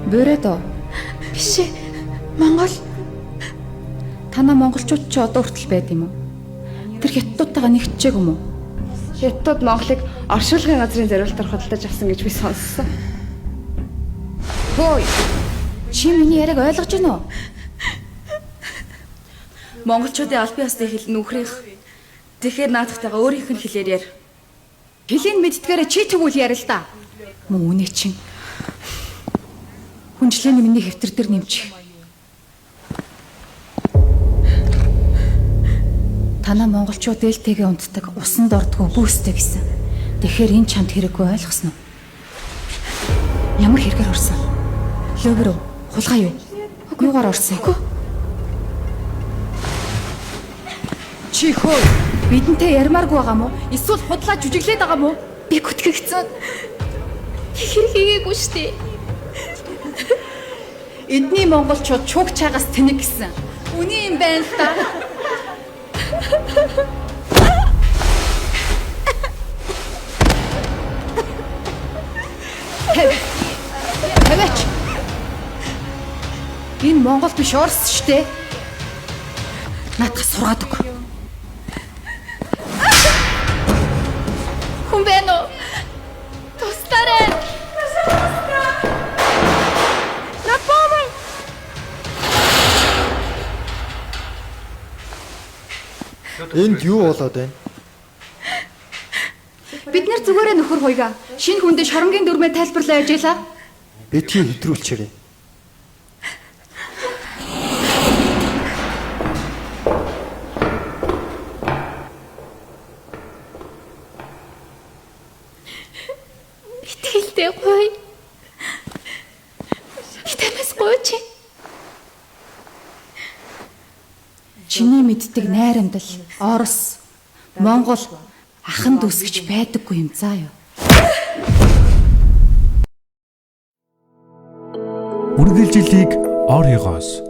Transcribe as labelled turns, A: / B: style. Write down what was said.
A: Бөөрөөдөө.
B: Биш ээ. Монгол.
A: Танаа монголчууд ч одоо хүртэл байд юм уу? Тэр хятадуудтайгаа нэгтжээг юм уу?
B: Хятадууд Монголыг оршуулгын газрын зориултаар хөдөлж авсан гэж би сонссон.
A: Хөөе. Чи миний яриаг ойлгож байна уу?
B: Монголчуудын аль бие усны хэл нүхрийнх. Тэгэхээр наадахтайгаа өөрийнх нь хэлээр яар.
A: Хэлийг мэддгээрээ чи тэгвэл яар л да. Мөн үнэ чин. Хүнчлэний миний хэвтэр дээр нэмчих. Танаа монголчууд ээлтэйгээ унтдаг, усанд ордгоо бүүстэй гэсэн. Тэгэхээр энэ чамд хэрэггүй ойлгосноо? Ямар хэрэгээр орсон? Лövер үү? Хулгай юу? Юугаар орсон? Чи хөө бидэнтэй ярмааргүй байгаа мó? Эсвэл худлаа жүжиглээд байгаа мó?
B: Би гүтгэгцэн. Тэр хийгээгүй штэ.
A: Эдний монголчууд чууг чаагаас тэнэг гэсэн. Үний юм байна л да. Хэвэч. Энэ Монгол биш Орос штэ. Наадах сургаад өг.
B: Хүн байна уу? Тустарай.
C: Энд юу болоод байна?
A: Бид нар зүгээрээ нөхөр хуйгаа. Шинэ хүндээ шоронгийн дүрмээ тайлбарлаа яжээлаа.
C: Битгий хэдрүүлчээрэй.
B: Итгэлтэй гоё. Итэмэс гоё чи.
A: Чиний мэддэг найрамдал, Орос, Монгол ахан дүүс гэж байдаггүй юм заа юу.
D: Үргэлжлэлийг орёгоос